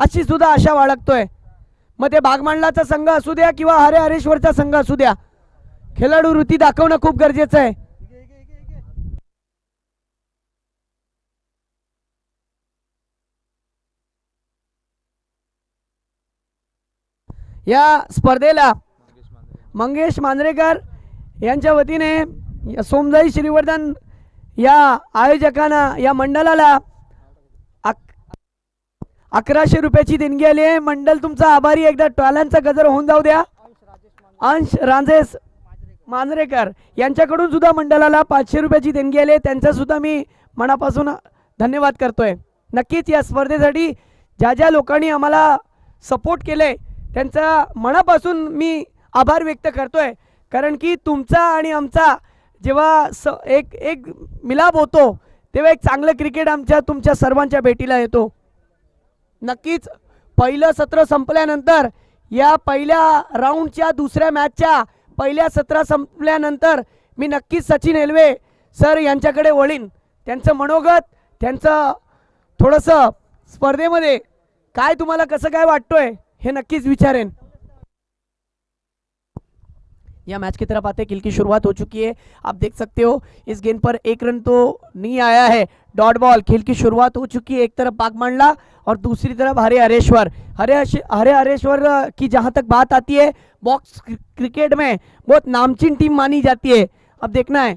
अशी सुद्धा आशा बाळगतोय. मग ते बागमांडलाचा संघ असू द्या किंवा हरेहरेश्वरचा संघ असू द्या, खेळाडू वृत्ती दाखवणं खूप गरजेचं आहे. या स्पर्धेला मंगेश मांजरेकर यांच्या वतीने सोमजाई श्रीवर्धन या आयोजकांना, या मंडळाला 1100 रुपयाची देणगी आली आहे. मंडळ तुमचा आभारी. एकदा टाळ्यांचा गजर होऊन जाऊ द्या. अंश राजेश मांजरेकर यांच्याकडून सुद्धा मंडळाला 500 रुपयाची देणगी आली आहे. त्यांचा सुद्धा मी मनापासून धन्यवाद करतोय. नक्कीच या स्पर्धेसाठी ज्या ज्या लोकांनी आम्हाला सपोर्ट केले त्यांचा मनापासून मी आभार व्यक्त करतोय. कारण की तुमचा आणि आमचा जेव्हा एक एक मिलाप होतो तेव्हा एक चांगलं क्रिकेट तुमच्या सर्वांच्या भेटीला येतो. नक्कीच पहिलं सत्र संपल्यानंतर, या पहिल्या राऊंडच्या दुसऱ्या मॅचच्या पहिल्या सत्र संपल्यानंतर मी नक्कीच सचिन एल्वे सर यांच्याकडे वळीन. त्यांचं मनोगत, त्यांचं थोडंसं स्पर्धेमध्ये काय तुम्हाला कसं काय वाटतोय हे नक्कीच विचारेन. या मैच की तरफ आते खेल की शुरुआत हो चुकी है. आप देख सकते हो इस गेंद पर एक रन तो नहीं आया है. Dot ball. खेल की शुरुआत हो चुकी है. एक तरफ बागमांडला और दूसरी तरफ हरेहरेश्वर. हरेहरेश्वर की जहां तक बात आती है, बॉक्स क्रिकेट में बहुत नामचीन टीम मानी जाती है. अब देखना है.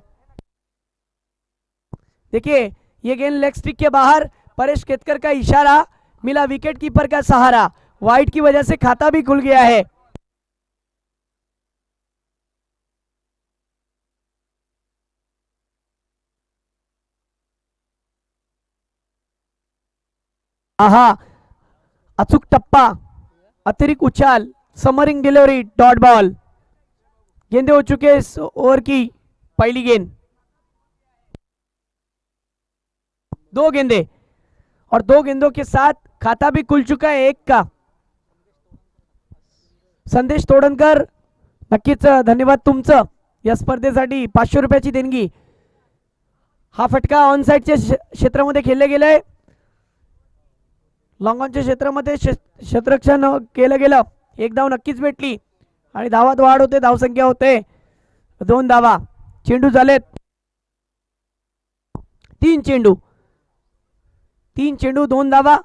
देखिए ये गेंद लेग स्टिक के बाहर. परेश केतकर का इशारा मिला, विकेट कीपर का सहारा. वाइड की वजह से खाता भी खुल गया है. आहा, अचूक टप्पा, अतिरिक्त उछाल, समरिंग डिलीवरी, डॉट बॉल. गेंदे हो चुके इस ओवर की पहली गेंद. 2 गेंदे और 2 गेंदों के साथ खाता भी खुल चुका है 1 का. संदेश तोडणकर नक्कीच धन्यवाद तुमचं. या स्पर्धेसाठी 500 रुपयाची देणगी. हा फटका ऑन साइडच्या क्षेत्रामध्ये खेळले गेलाय. लॉंग ऑनच्या क्षेत्रामध्ये क्षेत्ररक्षण केलं गेलं. 1 धाव नक्कीच भेटली आणि धावात वाढ होते, धावसंख्या होते 2 धावा. चेंडू झालेत 3 चेंडू. 3 चेंडू 2 धावा.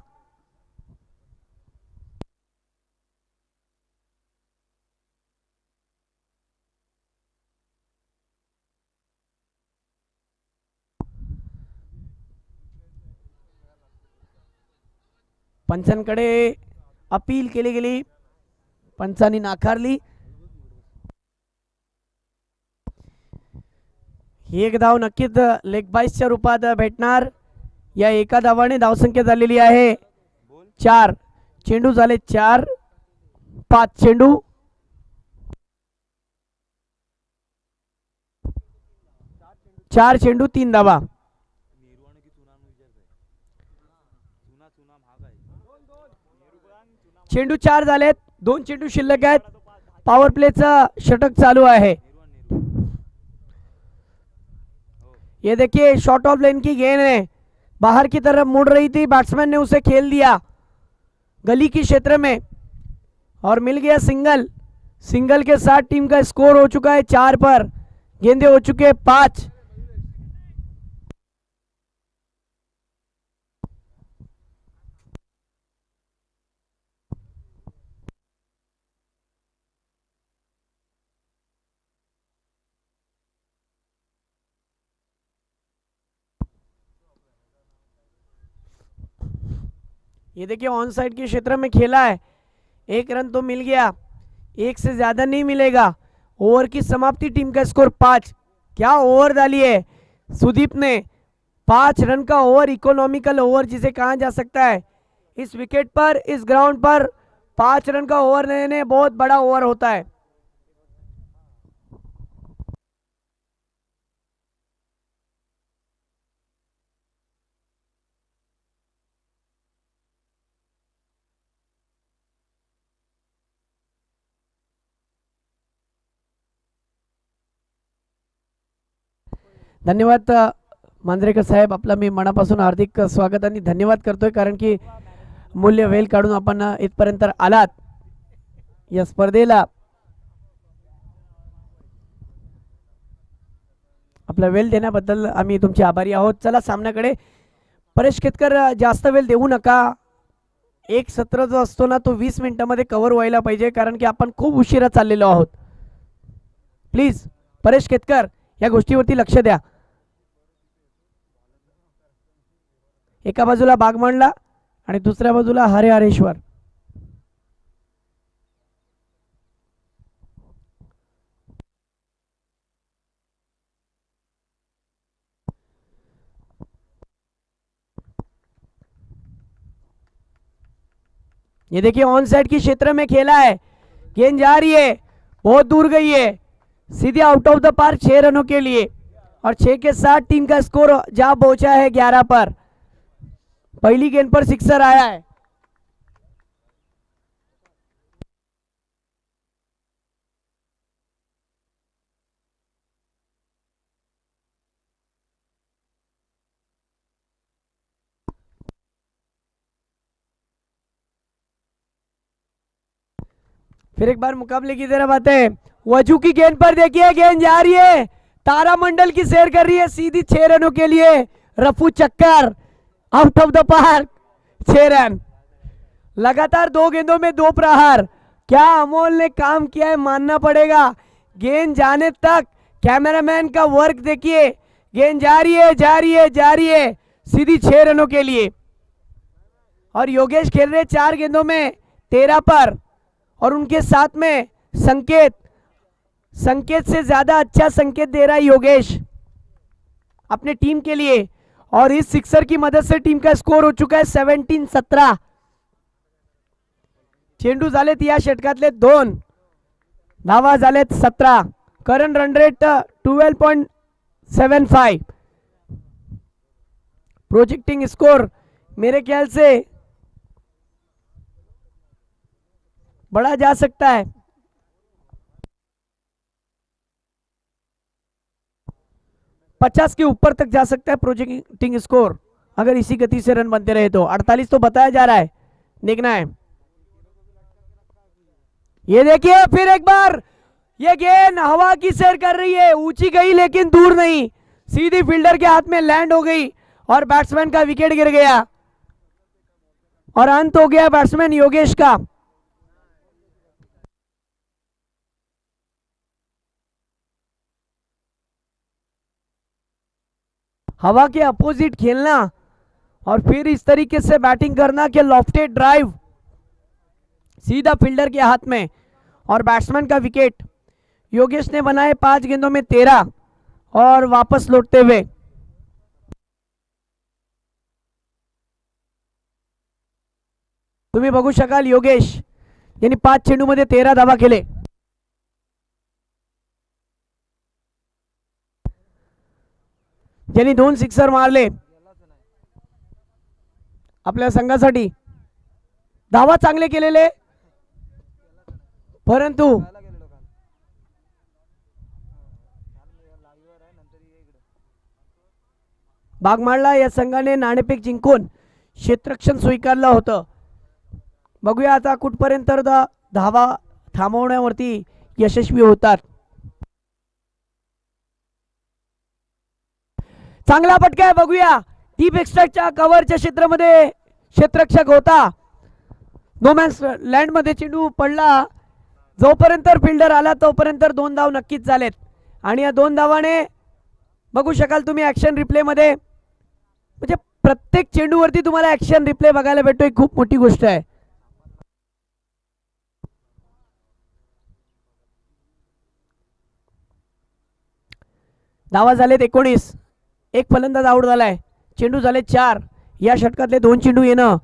पंचांकडे अपील केली गेली, पंचांनी नाकारली. 1 धाव नक्कीच लेग बाईसच्या रूपात भेटणार. या 1 धावाने धावसंख्या झालेली आहे 4. चेंडू झाले 4. 5 चेंडू. 4 चेंडू 3 धावा. चेंडू 4 झालेत. 2 चेंडू शिल्लक आहेत. पॉवर प्लेचा षटक चालू है. ये देखिए शॉर्ट ऑफ लेन की गेंद है, बाहर की तरफ मुड़ रही थी, बैट्समैन ने उसे खेल दिया गली की क्षेत्र में और मिल गया सिंगल. सिंगल के साथ टीम का स्कोर हो चुका है 4 पर. गेंदे हो चुके हैं 5. ये देखिए ऑन साइड के क्षेत्र में खेला है. 1 रन तो मिल गया, 1 से ज्यादा नहीं मिलेगा. ओवर की समाप्ति, टीम का स्कोर 5. क्या ओवर डाली है सुदीप ने. 5 रन का ओवर, इकोनॉमिकल ओवर जिसे कहा जा सकता है. इस विकेट पर, इस ग्राउंड पर 5 रन का ओवर लेने बहुत बड़ा ओवर होता है. धन्यवाद मांजरेकर साहेब, आपला मी मनापासून हार्दिक स्वागत आणि धन्यवाद करतोय. कारण की मूल्य वेल काढून आपण इथपर्यंत आलात या स्पर्धेला. आपला वेळ देण्याबद्दल आम्ही तुमचे आभारी आहोत. चला सामन्याकडे. परेश केतकर जास्त वेळ देऊ नका. एक सत्र जो असतो ना तो 20 मिनिटांमध्ये कव्हर व्हायला पाहिजे, कारण की आपण खूप उशिरा चाललेलो आहोत. प्लीज परेश केतकर या गोष्टीवरती लक्ष द्या. एका बाजूला बागमांडला आणि दुसऱ्या बाजूला हरेहरेश्वर. ये देखिए ऑन साइड की क्षेत्र में खेला है, गेंद जा रही है, बहुत दूर गई है, सीधे आउट ऑफ द पार्क 6 रनों के लिए. और 6 के साथ टीम का स्कोर जा पहुंचा है 11 पर. पहली गेंद पर सिक्सर आया है. फिर एक बार मुकाबले की तरफ आते हैं. वजू की गेंद पर देखिए, गेंद जा रही है, तारामंडल की सैर कर रही है सीधी 6 रनों के लिए. रफू चक्कर out of the park 6 run. लगातार 2 गेंदों में 2 प्रहार. क्या अमोल ने काम किया है मानना पड़ेगा. गेंद जाने तक कैमरामैन का वर्क देखिए. गेंद जा रही है, जा रही है, जा रही है सीधी 6 रनों के लिए. और योगेश खेल रहे 4 गेंदों में 13 पर. और उनके साथ में संकेत से ज्यादा अच्छा संकेत दे रहा है योगेश अपने टीम के लिए. और इस सिक्सर की मदद से टीम का स्कोर हो चुका है 17-17. चेंडू झालेत या षटकातले 2, धावा झालेत 17. Current run rate 12.75. Projecting score मेरे ख्याल से बढ़ा जा सकता है. पचास के ऊपर तक जा सकता है प्रोजेक्टिंग स्कोर अगर इसी गति से रन बनते रहे तो. 48 तो बताया जा रहा है, देखना है. ये देखिए फिर एक बार ये गेंद हवा की सैर कर रही है, ऊंची गई लेकिन दूर नहीं, सीधी फील्डर के हाथ में लैंड हो गई और बैट्समैन का विकेट गिर गया और अंत हो गया बैट्समैन योगेश का. हवा के अपोजिट खेलना और फिर इस तरीके से बैटिंग करना कि लॉफ्टेड ड्राइव सीधा फील्डर के हाथ में और बैट्समैन का विकेट. योगेश ने बनाए 5 गेंदों में 13 और वापस लौटते हुए तुम्ही बघू शकाल योगेश यांनी 5 चेंडूमध्ये 13 धावा केले. ज्यांनी 2 सिक्सर मारले आपल्या संघासाठी. धावा चांगले केलेले परंतु बागमाळला या संघाने नाणेफेक जिंकून क्षेत्ररक्षण स्वीकारलं होतं. बघूया आता कुठपर्यंत धावा थांबवण्यावरती यशस्वी होतात. चांगला फटका आहे, बघूया. डीप एक्स्ट्राच्या कव्हरच्या क्षेत्रामध्ये क्षेत्ररक्षक होता. नो मॅन्स लँड मध्ये चेंडू पडला. जोपर्यंत फील्डर आला तोपर्यंत 2 धाव नक्कीच झालेत आणि या 2 धावाने बघू शकाल तुम्ही ऍक्शन रिप्ले मध्ये, म्हणजे प्रत्येक चेंडूवरती तुम्हाला ऍक्शन रिप्ले बघायला भेटतोय. खूप मोठी गोष्ट आहे. धावा झालेत 19. एक फलंदाज आउट झालाय. चेंडू झाले 4. या षटकातले 2 चेंडू येणं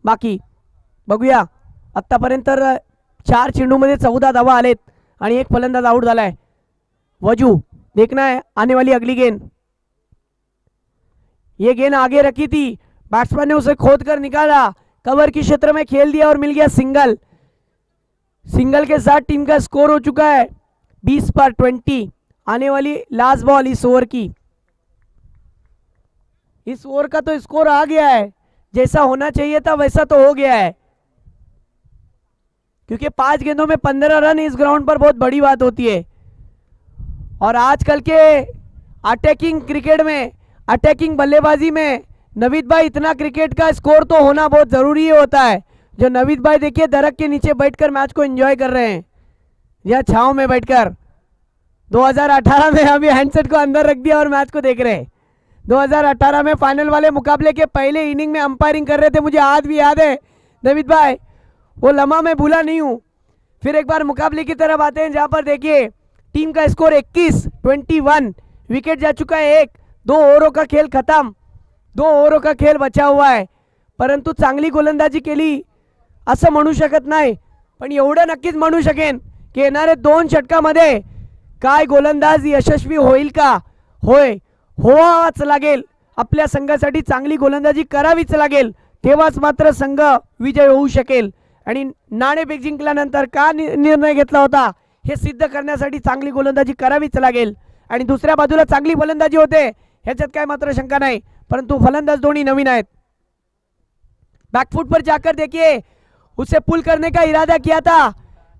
बाकी. बघूया आतापर्यंत 4 चेंडूमध्ये 14 धावा आलेत आणि एक फलंदाज आउट झालाय. वजू देखना है आने वाली अगली गेंद. ये गेंद आगे रखी थी, बैट्समैन ने उसे खोद कर निकाला, कवर की क्षेत्र में खेल दिया और मिल गया सिंगल. सिंगल के साथ टीम का स्कोर हो चुका है 20 पर 20. आने वाली लास्ट बॉल इस ओवर की. इस ओवर का तो स्कोर आ गया है. जैसा होना चाहिए था वैसा तो हो गया है, क्योंकि 5 गेंदों में 15 रन इस ग्राउंड पर बहुत बड़ी बात होती है। और आजकल के अटैकिंग क्रिकेट में, अटैकिंग बल्लेबाजी में नवीद भाई इतना क्रिकेट का स्कोर तो होना बहुत जरूरी होता है। जो नवीद भाई देखिए दरख्त के नीचे बैठकर मैच को एंजॉय कर रहे हैं, या छांव में बैठकर। 2018 में अभी हैंडसेट को अंदर रख दिया और मैच को देख रहे हैं। 2018 में फाइनल वाले मुकाबले के पहले इनिंग में अंपायरिंग कर रहे थे, मुझे आज भी याद है नवीद भाई, वो लम्हा मैं भूला नहीं हूँ। फिर एक बार मुकाबले की तरफ आते हैं जहाँ पर देखिए टीम का स्कोर 21 विकेट जा चुका है, 2 ओव्हरों का खेल खत्म, 2 ओव्हरों का खेल बचा हुआ आहे। परंतु चांगली गोलंदाजी केली असं म्हणू शकत नाही, पण एवढं नक्कीच म्हणू शकेन की येणारे 2 षटकामध्ये काय गोलंदाज यशस्वी होईल का? होय, होवाच लागेल, आपल्या संघासाठी चांगली गोलंदाजी करावीच लागेल, तेव्हाच मात्र संघ विजय होऊ शकेल। आणि नाणेफेक जिंकल्यानंतर का निर्णय घेतला होता हे सिद्ध करण्यासाठी चांगली गोलंदाजी करावीच लागेल। आणि दुसऱ्या बाजूला चांगली फलंदाजी होते ह्याच्यात काय मात्र शंका नाही, परंतु फलंदाज दोन्ही नवीन आहेत। बैकफुट पर जाकर देखिए उसे पुल करने का इरादा किया था,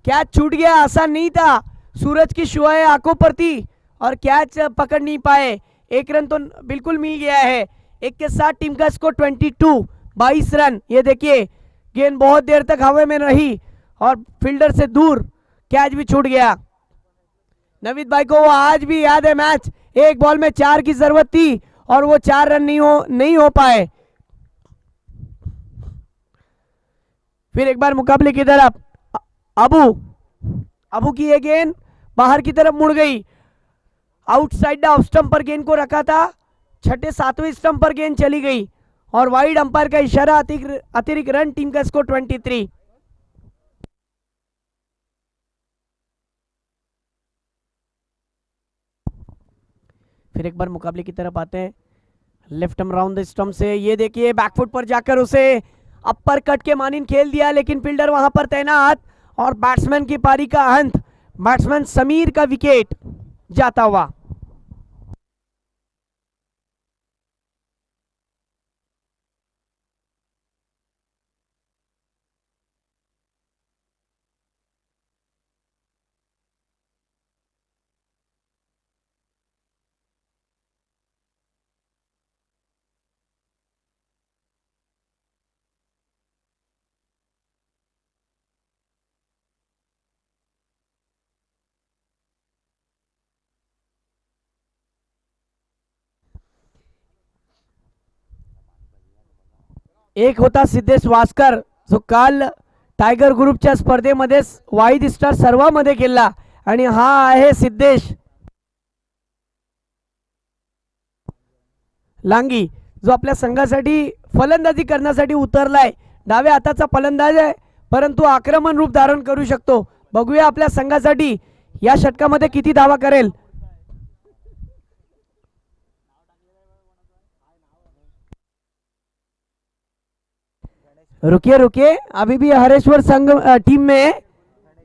कैच छूट गया, आसान नहीं था, सूरज की शुआएं आंखों पर थी और कैच पकड़ नहीं पाए। 1 रन तो बिल्कुल मिल गया है। 1 के साथ टीम का स्कोर 22 रन। ये देखिए गेंद बहुत देर तक हवा में रही और फील्डर से दूर, कैच भी छूट गया। नवीद भाई को वो आज भी याद है मैच, 1 बॉल में 4 की जरूरत थी और वो 4 रन नहीं हो पाए। फिर एक बार मुकाबले की तरफ अबू की ये गेंद बाहर की तरफ मुड़ गई। आउटसाइड ऑफ स्टंप पर गेंद को रखा था, 6ठे 7वें स्टंप पर गेंद चली गई और वाइड अंपायर का इशारा, अतिरिक्त रन, टीम का स्कोर 23। फिर एक बार मुकाबले की तरफ आते हैं, left arm round the stump से, ये देखिए बैकफुट पर जाकर उसे अपर कट के मानिन खेल दिया, लेकिन फील्डर वहां पर तैनात और बैट्समैन की पारी का अंत, बैट्समैन समीर का विकेट जाता हुआ। एक होता सिद्धेश वास्कर, जो काल टायगर ग्रुपच्या स्पर्धेमध्ये वाईड स्टार सर्वांमध्ये खेळला, आणि हा आहे सिद्धेश लांगी, जो आपल्या संघासाठी फलंदाजी करण्यासाठी उतरलाय। डाव्या हाताचा फलंदाज आहे, परंतु आक्रमण रूप धारण करू शकतो। बघूया आपल्या संघासाठी या षटकामध्ये किती धावा करेल। रुकिए रुकिए, अभी भी हरेश्वर संघ टीम में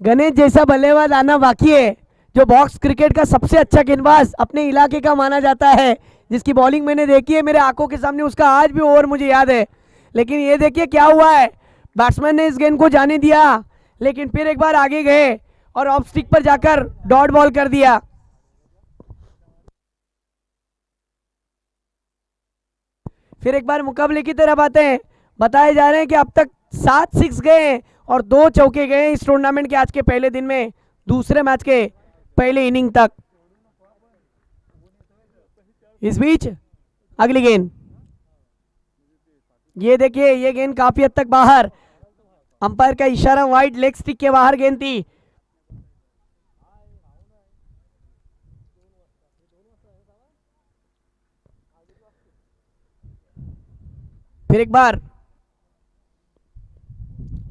गणेश जैसा बल्लेबाज आना बाकी है, जो बॉक्स क्रिकेट का सबसे अच्छा गेंदबाज अपने इलाके का माना जाता है, जिसकी बॉलिंग मैंने देखी है मेरे आंखों के सामने, उसका आज भी ओवर मुझे याद है। लेकिन ये देखिए क्या हुआ है, बैट्समैन ने इस गेंद को जाने दिया, लेकिन फिर एक बार आगे गए और ऑफ स्टिक पर जाकर डॉट बॉल कर दिया। फिर एक बार मुकाबले की तरफ आते हैं। बताए जा रहे हैं कि अब तक 7 6 गए हैं और 2 चौके गए हैं इस टूर्नामेंट के आज के पहले दिन में, दूसरे मैच के पहले इनिंग तक। इस बीच अगली गेंद, ये देखिए ये गेंद काफी हद तक बाहर, अंपायर का इशारा, वाइड लेग स्टिक के बाहर गेंद थी। फिर एक बार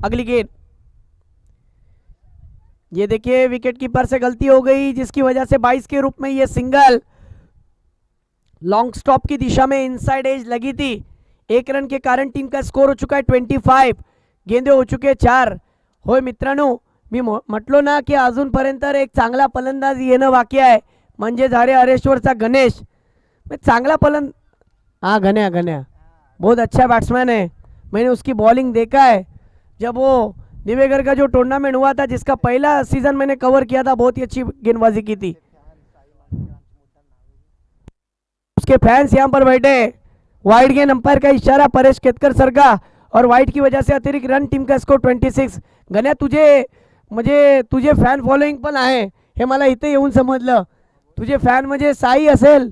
अगली गेंद, ये देखिए विकेट कीपर से गलती हो गई, जिसकी वजह से 22 के रूप में ये सिंगल लॉन्ग स्टॉप की दिशा में इनसाइड एज लगी थी। 1 रन के कारण टीम का स्कोर हो चुका है 25, गेंदे हो चुके 4। होय मित्रांनो, मी म्हटलो ना की अजूनपर्यंत एक चांगला फलंदाज येणं बाकी आहे, म्हणजे झाले हरेश्वरचा गणेश। चांगला फलंदाज, हाँ गण्या बहुत अच्छा बैट्समैन है, मैंने उसकी बॉलिंग देखा है, जब वो दिवेगर का जो टूर्नामेंट हुआ था जिसका पहला सीजन मैंने कवर किया था, बहुत ही अच्छी गेंदबाजी की थी। उसके फैंस यहाँ पर बैठे, वाइड गेंद अंपायर का इशारा परेश केतकर सर का, और वाइड की वजह से अतिरिक्त रन, टीम का स्कोर 26। गण्या तुझे फॅन फॉलोइंग पण आहे हे मला इथे येऊन समजलं। तुझे फॅन म्हणजे साई असेल,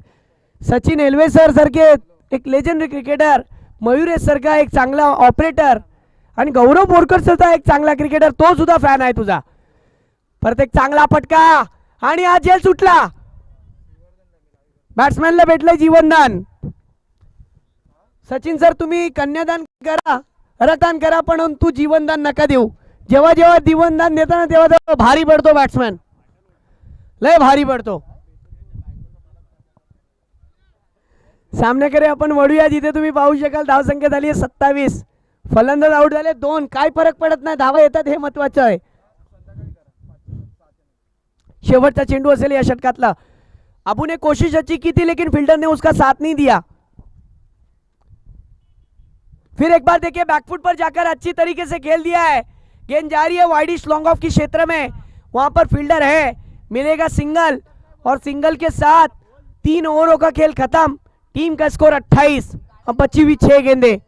सचिन एल्वे सर सारखे एक लेजेंडरी क्रिकेटर, मयुरेश सर का एक चांगला ऑपरेटर, आणि गौरव बोरकर सुद्धा एक चांगला क्रिकेटर, तो सुद्धा फॅन आहे तुझा। परत एक चांगला फटका आणि आज जेल सुटला, बॅट्समॅनला भेटलंय जीवनदान। सचिन सर तुम्ही कन्यादान करा, रतदान करा, पण तू जीवनदान नका देऊ। जेव्हा जेव्हा जीवनदान देता ना तेव्हा तेव्हा भारी पडतो बॅट्समॅन, लय भारी पडतो। सामन्याकडे आपण वळूया, जिथे तुम्ही पाहू शकाल धावसंख्या झाली आहे 27, फलंदाज आउट झाले 2, काय फरक पडत नाही, धावा येतात हे महत्वाचं आहे। शेवटचा चेंडू असेल या षटकातला। अबू ने कोशिश अच्छी की थी लेकिन फील्डर ने उसका साथ नहीं दिया। फिर एक बार देखिए बैकफुट पर जाकर अच्छी तरीके से खेल दिया है, गेंद जा रही है वाइडिश लॉन्ग ऑफ की क्षेत्र में, वहां पर फील्डर है, मिलेगा सिंगल, और सिंगल के साथ 3 ओवरों का खेल खत्म। टीम का स्कोर 28, अब बची हुई 6 गेंदें।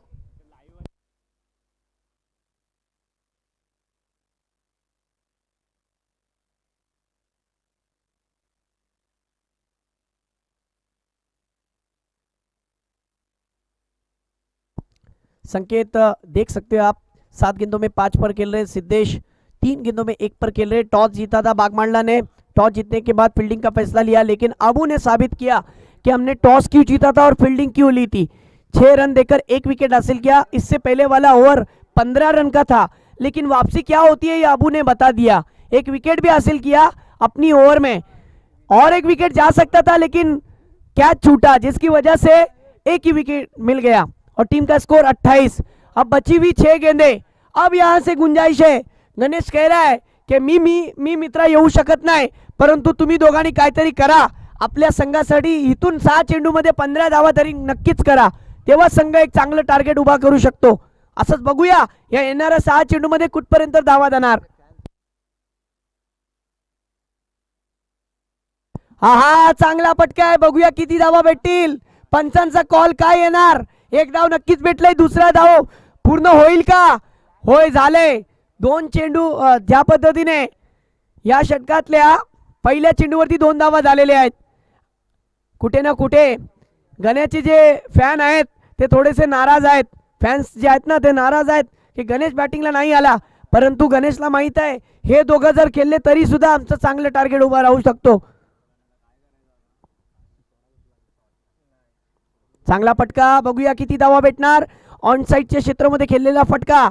संकेत देख सकते हो आप, 7 गेंदों में 5 पर खेल रहे सिद्धेश, 3 गेंदों में 1 पर खेल रहे। टॉस जीता था बागमांडला ने, टॉस जीतने के बाद फील्डिंग का फैसला लिया, लेकिन अबू ने साबित किया कि हमने टॉस क्यों जीता था और फील्डिंग क्यों ली थी। 6 रन देकर 1 विकेट हासिल किया। इससे पहले वाला ओवर 15 रन का था, लेकिन वापसी क्या होती है ये अबू ने बता दिया। 1 विकेट भी हासिल किया अपनी ओवर में, और 1 विकेट जा सकता था लेकिन कैच छूटा, जिसकी वजह से 1 ही विकेट मिल गया, और टीम का स्कोर 28। अब बची हुई 6 गेंदें। अब यहां से गुंजाइश है, गणेश कह रहा है की मी मित्रा येऊ शकत नाही, परंतु तुम्ही दोघांनी काहीतरी करा आपल्या संघासाठी। इथून 6 चेंडूमध्ये 15 धावा तरी नक्कीच करा, तेव्हा संघ एक चांगलं टार्गेट उभा करू शकतो। असंच बघूया या येणाऱ्या 6 चेंडूमध्ये कुठपर्यंत धावा जाणार। हा चांगला फटका आहे, बघूया किती धावा भेटतील, पंचांचा कॉल काय येणार। 1 धाव नक्कीच भेटलाय, दुसरा धाव पूर्ण होईल का? होय झाले। 2 चेंडू ज्या पद्धतीने या षटकातल्या पहिल्या चेंडूवरती 2 धावा झालेल्या आहेत, कुठे ना कुठे गणेशचे जे फॅन आहेत ते थोडेसे नाराज आहेत, फॅन्स जे आहेत ना ते नाराज आहेत की गणेश बॅटिंगला नाही आला, परंतु गणेशला माहित आहे हे दोघं जर खेळले तरी सुद्धा आमचं चांगलं टार्गेट उभा राहू शकतो। चांगला फटका, बघूया किती धावा भेटणार। ऑन साइडच्या क्षेत्रामध्ये खेळलेला फटका,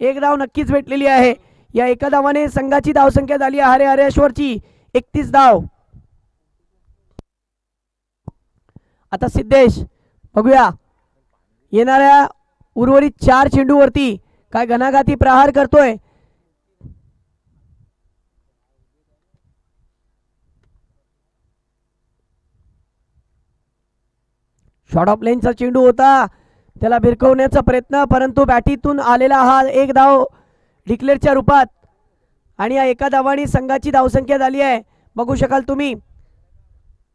1 धाव नक्कीच भेटलेली आहे। या एका धावाने संघाची धावसंख्या झाली आहे हरेश्वरची 31 धाव। आता सिद्धेश, बघूया येणाऱ्या उर्वरित 4 चेंडूवरती काय घणाघाती प्रहार करतोय। शॉर्ट ऑफ लेनचा चेंडू होता, त्याला भिरकवण्याचा प्रयत्न, परंतु बॅटीतून आलेला हा 1 धाव डिक्लेअरच्या रूपात, आणि या एका धावाने संघाची धावसंख्या झाली आहे। बघू शकाल तुम्ही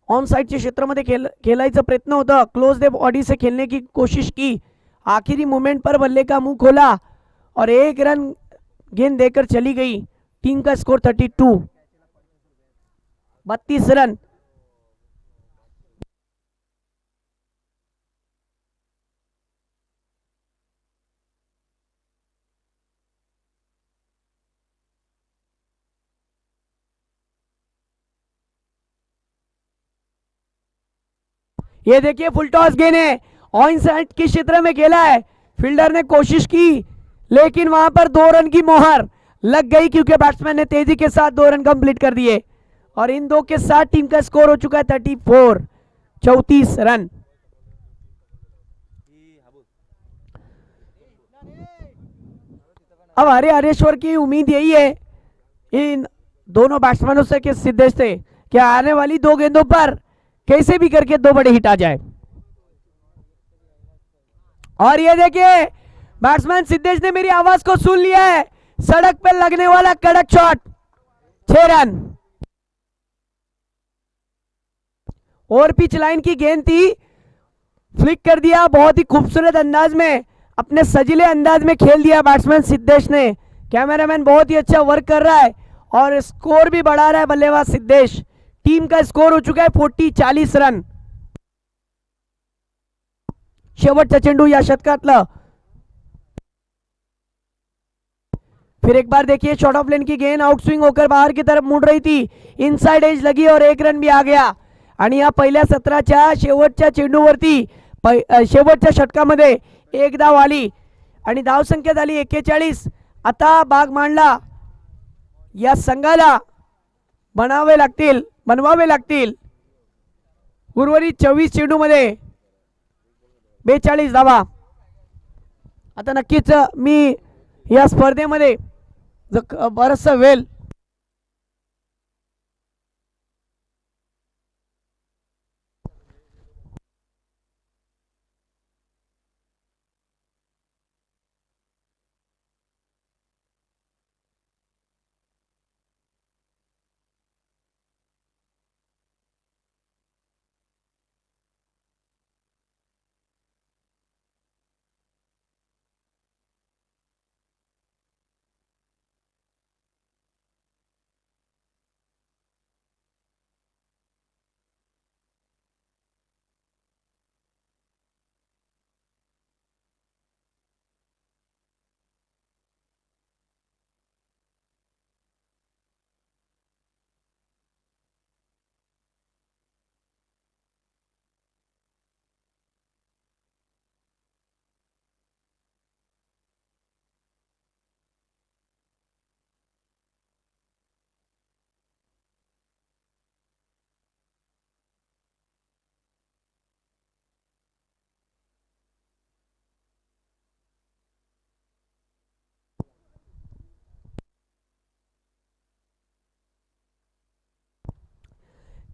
ऑन साइडच्या क्षेत्रामध्ये खेलायचा प्रयत्न होता, क्लोज द बॉडी से खेलने की कोशिश की, आखिरी मोमेंट पर बल्ले का मुंह खोला और 1 रन गेंद देकर चली गई। टीम का स्कोर 32, 32 रन। ये देखिए फुल टॉस गेंद है, ऑन साइड के क्षेत्र में खेला है, फील्डर ने कोशिश की लेकिन वहां पर 2 रन की मोहर लग गई, क्योंकि बैट्समैन ने तेजी के साथ 2 रन कंप्लीट कर दिए, और इन 2 के साथ टीम का स्कोर हो चुका है 34, 34 रन। अब हरेश्वर की उम्मीद यही है इन दोनों बैट्समैनों से कि सिद्धेश से कि आने वाली 2 गेंदों पर कैसे भी करके 2 बड़े हिट आ जाए। और ये देखिए बैट्समैन सिद्धेश ने मेरी आवाज को सुन लिया है। सड़क पे लगने वाला कड़क शॉट, 6 रन। और पिच लाइन की गेंद थी, फ्लिक कर दिया बहुत ही खूबसूरत अंदाज में, अपने सजीले अंदाज में खेल दिया बैट्समैन सिद्धेश ने। कैमरामैन बहुत ही अच्छा वर्क कर रहा है और स्कोर भी बढ़ा रहा है बल्लेबाज सिद्धेश। टीम का स्कोर हो चुका है 40 रन। शेवटचा चेंडू या षटकातलं। फिर एक बार देखिए, शॉर्ट ऑफ लेन की गेंद आउट स्विंग होकर बाहर की तरफ मुड़ रही थी, इनसाइड एज लगी और 1 रन भी आ गया। आणि या पहिल्या सत्राच्या शेवटच्या चेंडूवरती शेवटच्या षटकामध्ये 1 धाव आली आणि धाव संख्या झाली 41। आता बाग मांडला या संघाला बनवावे लागतील उर्वरित 24 चेंडूमध्ये 42 धावा। आता नक्कीच मी या स्पर्धेमध्ये बरंचसा वेळ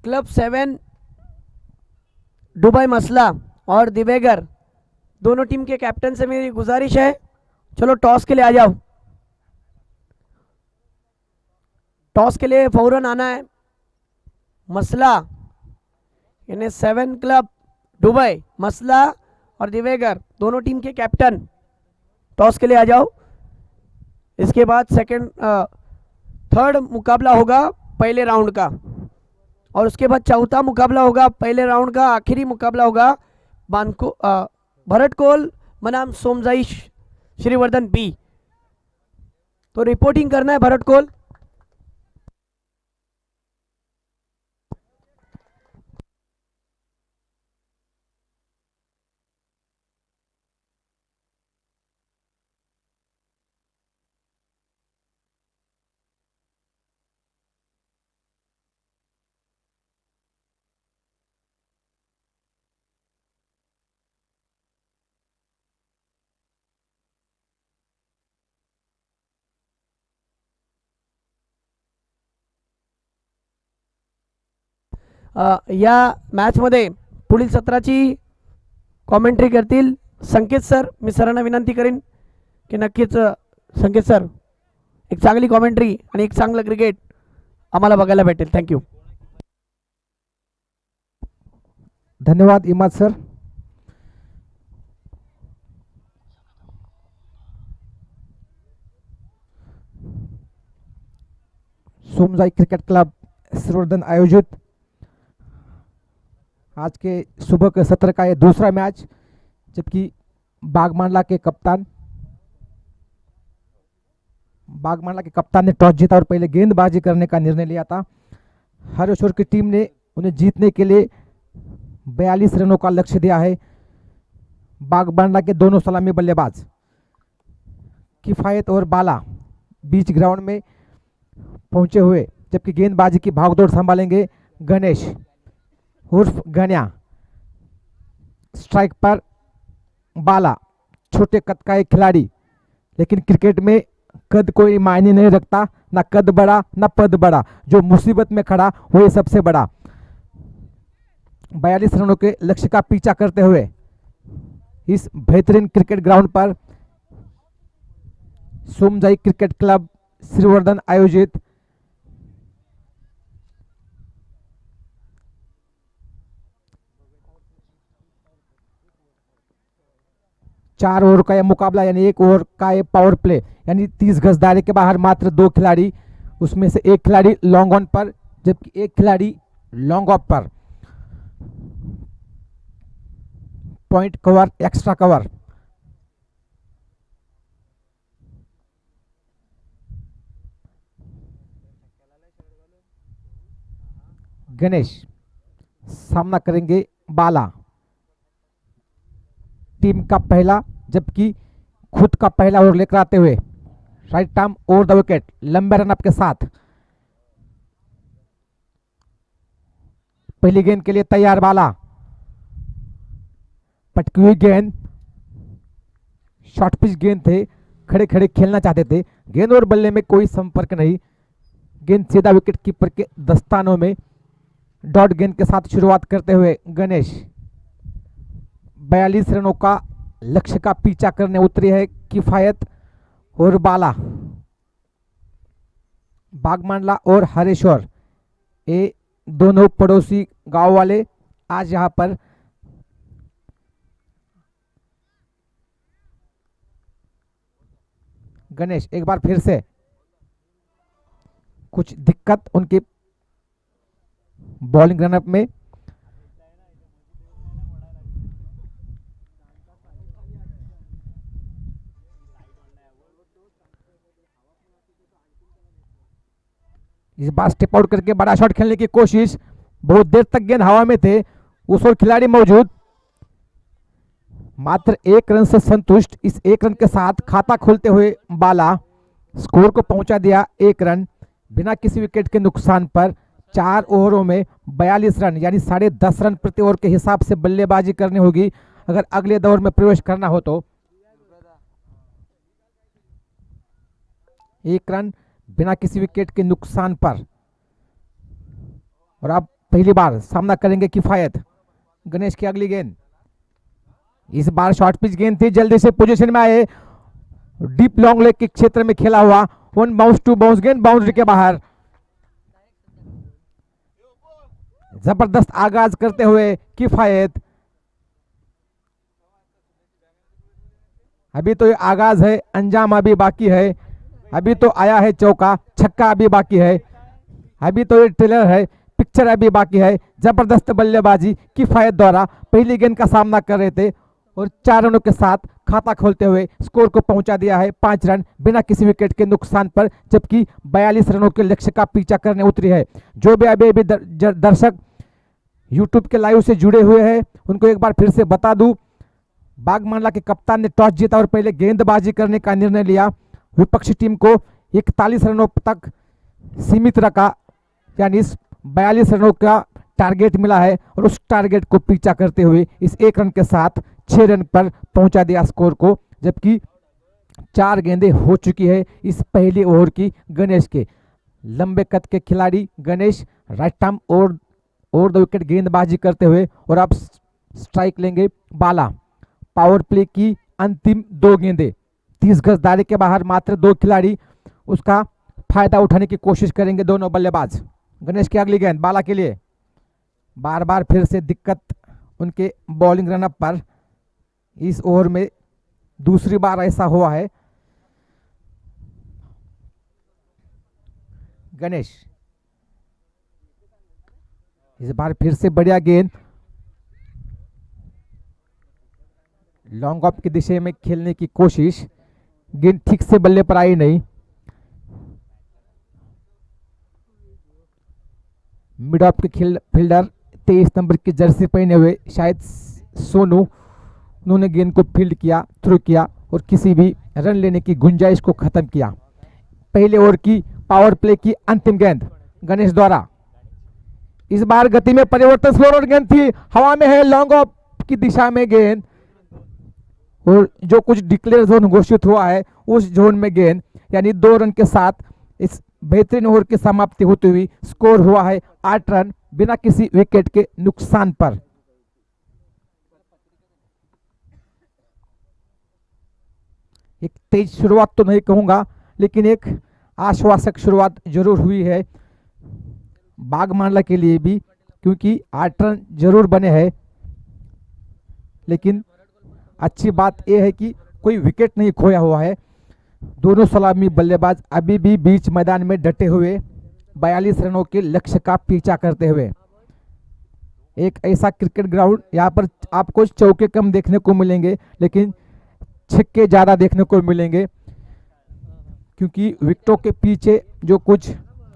क्लब 7 दुबई मसला और दिवेगर दोनों टीम के कैप्टन से मेरी गुजारिश है, चलो टॉस के लिए आ जाओ। टॉस के लिए फौरन आना है। मसला यानी 7 क्लब दुबई, मसला और दिवेगर दोनों टीम के कैप्टन टॉस के लिए आ जाओ। इसके बाद थर्ड मुकाबला होगा पहले राउंड का और उसके बाद चौथा मुकाबला होगा पहले राउंड का। आखिरी मुकाबला होगा भरत कोल बनाम सोमजाई श्रीवर्धन बी। तो रिपोर्टिंग करना है भरत कोल। या मॅचमध्ये पुढील सत्राची कॉमेंट्री करतील संकेत सर। मी सरांना विनंती करेन की नक्कीच संकेत सर एक चांगली कॉमेंट्री आणि एक चांगलं क्रिकेट आम्हाला बघायला भेटेल। थँक्यू। धन्यवाद Imad sir. Somjai cricket club Shrivardhan आयोजित आज के सुबह के सत्र का ये दूसरा मैच, जबकि बागमांडला के कप्तान ने टॉस जीता और पहले गेंदबाजी करने का निर्णय लिया था। हरेश्वर की टीम ने उन्हें जीतने के लिए 42 रनों का लक्ष्य दिया है। बागमांडला के दोनों सलामी बल्लेबाज किफायत और बाला बीच ग्राउंड में पहुंचे हुए, जबकि गेंदबाजी की भागदौड़ संभालेंगे गणेश उर्फ गन्या। स्ट्राइक पर बाला छोटे कद का एक खिलाड़ी, लेकिन क्रिकेट में कद कोई मायने नहीं रखता, ना कद बड़ा ना पद बड़ा, जो मुसीबत में खड़ा वही सबसे बड़ा। 42 रनों के लक्ष्य का पीछा करते हुए इस बेहतरीन क्रिकेट ग्राउंड पर सोमजाई क्रिकेट क्लब श्रीवर्धन आयोजित चार ओवर का यह मुकाबला यानी 1 ओवर का ये पावर प्ले यानी 30 गज दायरे के बाहर मात्र 2 खिलाड़ी, उसमें से एक खिलाड़ी लॉन्ग ऑन पर जबकि एक खिलाड़ी लॉन्ग ऑफ पर। Point cover, extra cover. Ganesh सामना करेंगे बाला, टीम का पहला जबकि खुद का पहला ओवर लेकर आते हुए right arm over the wicket लंबे रनअप के साथ। पहली गेंद के लिए तैयार बाला, पटकी हुई गेंद, शॉर्ट पिच गेंद थे, खड़े खड़े खेलना चाहते थे, गेंद और बल्ले में कोई संपर्क नहीं, गेंद सीधा विकेट कीपर के दस्तानों में। डॉट गेंद के साथ शुरुआत करते हुए गणेश 42 रनों का लक्ष्य का पीछा करने उतरी है किफायत और बाला। बागमांडला और हरेश्वर ये दोनों पड़ोसी गांव वाले आज यहां पर गणेश एक बार फिर से कुछ दिक्कत उनके बॉलिंग रनअप में। इस बार स्टेप आउट करके बड़ा शॉट खेलने की कोशिश, बहुत देर तक गेंद हवा में थे, उस ओर खिलाड़ी मौजूद, मात्र 1 रन से संतुष्ट। इस 1 रन के साथ खाता खोलते हुए बाला स्कोर को पहुंचा दिया 1 रन बिना किसी विकेट के नुकसान पर। 4 ओवरों में 42 रन यानी 10.5 रन प्रति ओवर के हिसाब से बल्लेबाजी करनी होगी अगर अगले दौर में प्रवेश करना हो तो। 1 रन बिना किसी विकेट के नुकसान पर। और अब पहली बार सामना करेंगे किफायत। गणेश की अगली गेंद, इस बार शॉर्ट पिच गेंद थी, जल्दी से पोजीशन में आए, डीप लॉन्ग लेग के क्षेत्र में खेला हुआ, 1 बाउंस 2 बाउंस गेंद बाउंड्री के बाहर। जबरदस्त आगाज करते हुए किफायत। अभी तो ये आगाज है, अंजाम अभी बाकी है। अभी तो आया है चौका, छक्का अभी बाकी है, अभी तो ये ट्रेलर है, पिक्चर अभी बाकी है। जबरदस्त बल्लेबाजी किफायत द्वारा पहली गेंद का सामना कर रहे थे और 4 रनों के साथ खाता खोलते हुए स्कोर को पहुंचा दिया है 5 रन बिना किसी विकेट के नुकसान पर, जबकि 42 रनों के लक्ष्य का पीछा करने उतरी है। जो भी अभी दर्शक यूट्यूब के लाइव से जुड़े हुए हैं उनको एक बार फिर से बता दूं, बागमांडला के कप्तान ने टॉस जीता और पहले गेंदबाजी करने का निर्णय लिया। विपक्षी टीम को 41 रनों तक सीमित रखा, यानी 42 रनों का टारगेट मिला है और उस टारगेट को पीछा करते हुए इस 1 रन के साथ 6 रन पर पहुंचा दिया स्कोर को, जबकि 4 गेंदें हो चुकी है इस पहले ओवर की। गणेश के लंबे कद के खिलाड़ी Ganesh right arm over the wicket गेंदबाजी करते हुए और अब स्ट्राइक लेंगे बाला। पावर प्ले की अंतिम 2 गेंदें, 30 गज दायरे के बाहर मात्र 2 खिलाड़ी, उसका फायदा उठाने की कोशिश करेंगे दोनों बल्लेबाज। गणेश की अगली गेंद बाला के लिए, बार बार फिर से दिक्कत उनके बॉलिंग रनअप पर। इस ओवर में दूसरी बार ऐसा हुआ है। गणेश इस बार फिर से बढ़िया गेंद, लॉन्ग ऑफ की दिशा में खेलने की कोशिश, गेंद ठीक से बल्ले पर आई नहीं। मिड ऑफ के फील्डर 23 नंबर की जर्सी पहने हुए शायद सोनू, उन्होंने गेंद को फील्ड किया, थ्रो किया और किसी भी रन लेने की गुंजाइश को खत्म किया। पहले ओवर की पावर प्ले की अंतिम गेंद गणेश द्वारा। इस बार गति में परिवर्तन, स्लोअर गेंद थी, हवा में है, लॉन्ग ऑफ की दिशा में गेंद और जो कुछ डिक्लेयर जोन घोषित हुआ है उस जोन में गेंद, यानी 2 रन के साथ इस बेहतरीन ओवर की समाप्ति होती हुई स्कोर हुआ है 8 रन बिना किसी विकेट के नुकसान पर। एक तेज शुरुआत तो नहीं कहूँगा, लेकिन एक आश्वासक शुरुआत जरूर हुई है बागमांडला के लिए भी, क्योंकि 8 रन जरूर बने हैं। लेकिन अच्छी बात यह है कि कोई विकेट नहीं खोया हुआ है। दोनों सलामी बल्लेबाज अभी भी बीच मैदान में डटे हुए 42 रनों के लक्ष्य का पीछा करते हुए। एक ऐसा क्रिकेट ग्राउंड, यहाँ पर आपको चौके कम देखने को मिलेंगे लेकिन छक्के ज़्यादा देखने को मिलेंगे, क्योंकि विकेटों के पीछे जो कुछ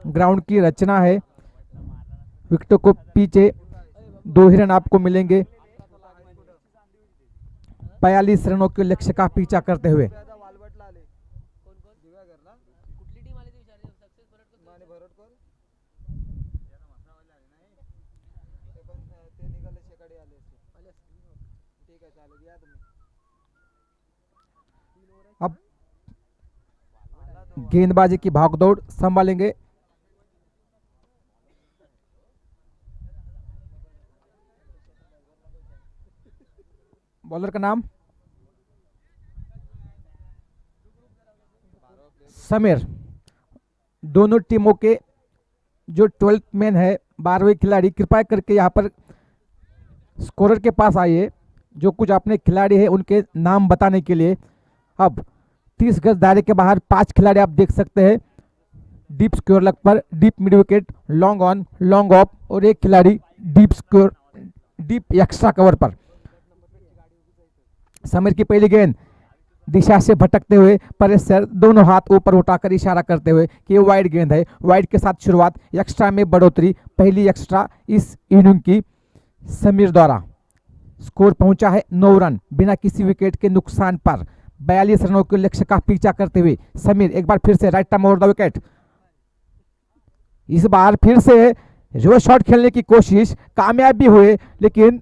ग्राउंड की रचना है, विकेटों को पीछे 2 ही रन आपको मिलेंगे 42 रनों के लक्ष्य का पीछा करते हुए। अब गेंदबाजी की भागदौड़ संभालेंगे बॉलर का नाम समीर। दोनों टीमों के जो 12th मैन है, 12वें खिलाड़ी, कृपया करके यहाँ पर स्कोरर के पास आइए, जो कुछ अपने खिलाड़ी है उनके नाम बताने के लिए। अब 30 गज दायरे के बाहर 5 खिलाड़ी आप देख सकते हैं, डीप स्क्वायर लग पर, deep mid wicket, long on, long off, और एक खिलाड़ी deep square, deep extra cover पर। समीर की पहली गेंद दिशा से भटकते हुए परेश सर दोनों हाथ ऊपर उठाकर इशारा करते हुए कि ये वाइड गेंद है। वाइड के साथ शुरुआत, एक्स्ट्रा में बढ़ोतरी, पहली एक्स्ट्रा इस इनिंग की समीर द्वारा। स्कोर पहुंचा है 9 रन बिना किसी विकेट के नुकसान पर। 42 रनों के लक्ष्य का पीछा करते हुए समीर एक बार फिर से right term over the wicket. इस बार फिर से रिवर्स शॉट खेलने की कोशिश, कामयाब भी हुए, लेकिन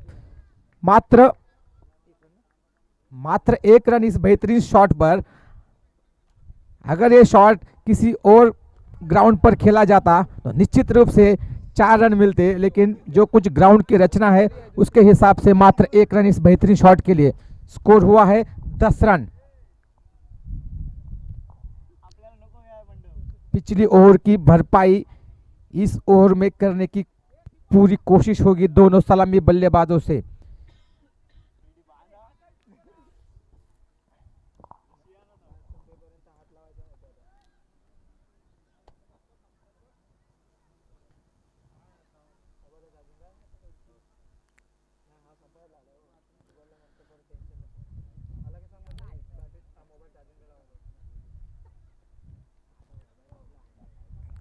मात्र 1 रन इस बेहतरीन शॉट पर। अगर ये शॉट किसी और ग्राउंड पर खेला जाता तो निश्चित रूप से 4 रन मिलते, लेकिन जो कुछ ग्राउंड की रचना है उसके हिसाब से मात्र 1 रन इस बेहतरीन शॉट के लिए। स्कोर हुआ है 10 रन। पिछली ओवर की भरपाई इस ओवर में करने की पूरी कोशिश होगी दोनों सलामी बल्लेबाजों से।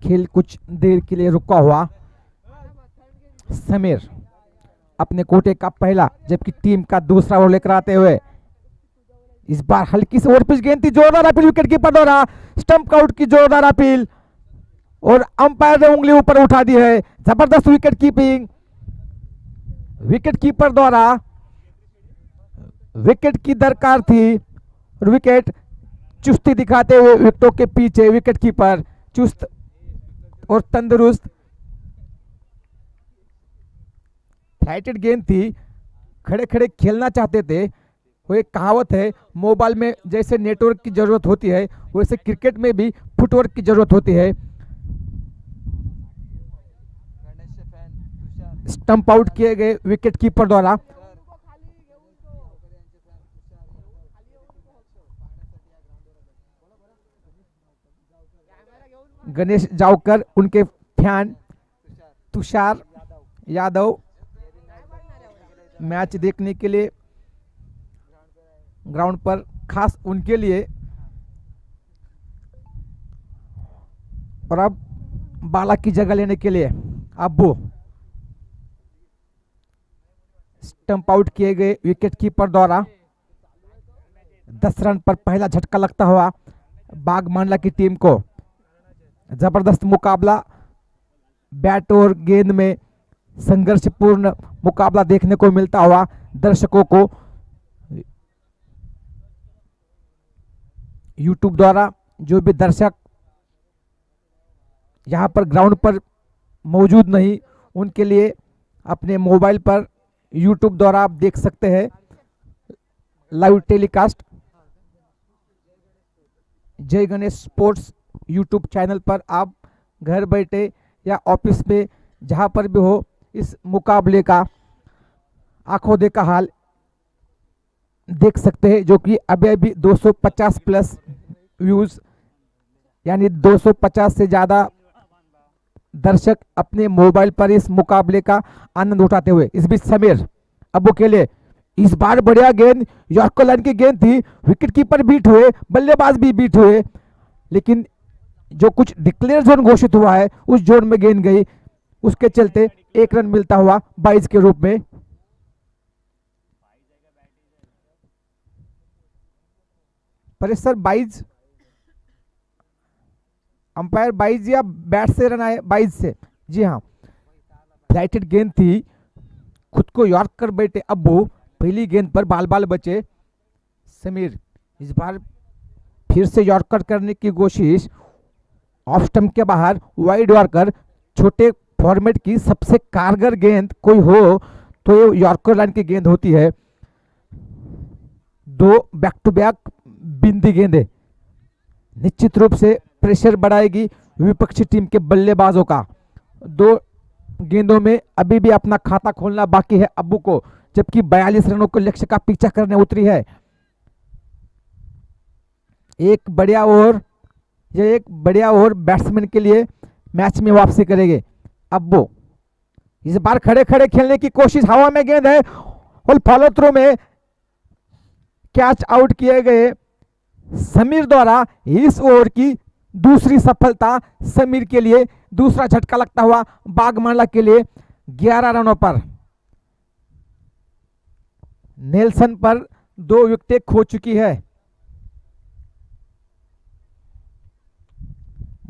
खेल कुछ देर के लिए रुका हुआ। समीर अपने कोटे का पहला जबकि टीम का दूसरा ओवर लेकर आते हुए, इस बार हल्की से ओवर पिच गेंद थी, जोरदार अपील विकेट कीपर द्वारा, स्टंप आउट की जोरदार अपील, और अंपायर ने उंगली ऊपर उठा दी है। जबरदस्त विकेट कीपिंग विकेट कीपर द्वारा। विकेट की दरकार थी और विकेट चुस्ती दिखाते हुए विकेटों के पीछे विकेट कीपर चुस्त और तंदुरुस्त। फ्लाइटेड गेंद थी, खड़े खड़े खेलना चाहते थे। वो एक कहावत है, मोबाइल में जैसे नेटवर्क की जरूरत होती है वैसे क्रिकेट में भी फुटवर्क की जरूरत होती है। स्टंप आउट किए गए विकेट कीपर द्वारा। गणेश जावकर, उनके फैन तुषार यादव मैच देखने के लिए ग्राउंड पर, खास उनके लिए। और अब बाला की जगह लेने के लिए अब्बू। स्टंप आउट किए गए विकेट कीपर द्वारा। 10 रन पर पहला झटका लगता हुआ बागमांडला की टीम को। जबरदस्त मुकाबला, बैट और गेंद में संघर्षपूर्ण मुकाबला देखने को मिलता हुआ दर्शकों को यूट्यूब द्वारा। जो भी दर्शक यहां पर ग्राउंड पर मौजूद नहीं, उनके लिए अपने मोबाइल पर यूट्यूब द्वारा आप देख सकते हैं लाइव टेलीकास्ट। जय गणेश स्पोर्ट्स यूट्यूब चैनल पर आप घर बैठे या ऑफिस में जहां पर भी हो इस मुकाबले का आंखों देखा हाल देख सकते हैं, जो कि अभी अभी 250 प्लस व्यूज यानी 250 से ज़्यादा दर्शक अपने मोबाइल पर इस मुकाबले का आनंद उठाते हुए। इस बीच समीर अबू के लिए इस बार बढ़िया गेंद, यॉर्कर लाइन की गेंद थी, विकेट कीपर बीट हुए, बल्लेबाज भी बीट हुए, लेकिन जो कुछ डिक्लेयर जोन घोषित हुआ है उस जोन में गेंद गई, उसके चलते 1 रन मिलता हुआ 22 के रूप में। परेश सर 22 अंपायर 22 या बैट से रन आए? 22 से, जी हाँ। फ्लाइटेड गेंद थी, खुद को यॉर्क कर बैठे अब्बू, पहली गेंद पर बाल बाल बचे। समीर इस बार फिर से यॉर्कर करने की कोशिश, ऑफ स्टंप के बाहर वाइड यॉर्कर। छोटे फॉर्मेट की सबसे कारगर गेंद कोई हो तो ये यॉर्कर लाइन की गेंद होती है। 2 बैक टू बैक बिंदी गेंदें निश्चित रूप से प्रेशर बढ़ाएगी विपक्षी टीम के बल्लेबाजों का। 2 गेंदों में अभी भी अपना खाता खोलना बाकी है अब्बू को, जबकि 42 रनों के लक्ष्य का पीछा करने उतरी है। एक बढ़िया ओवर बैट्समैन के लिए मैच में वापसी करेंगे अब्बू। इस बार खड़े खड़े खेलने की कोशिश, हवा में गेंद है और फॉलो थ्रू में कैच आउट किए गए समीर द्वारा। इस ओवर की दूसरी सफलता समीर के लिए, दूसरा झटका लगता हुआ बागमाला के लिए 11 रनों पर। नेल्सन पर 2 विकेटें खो चुकी है।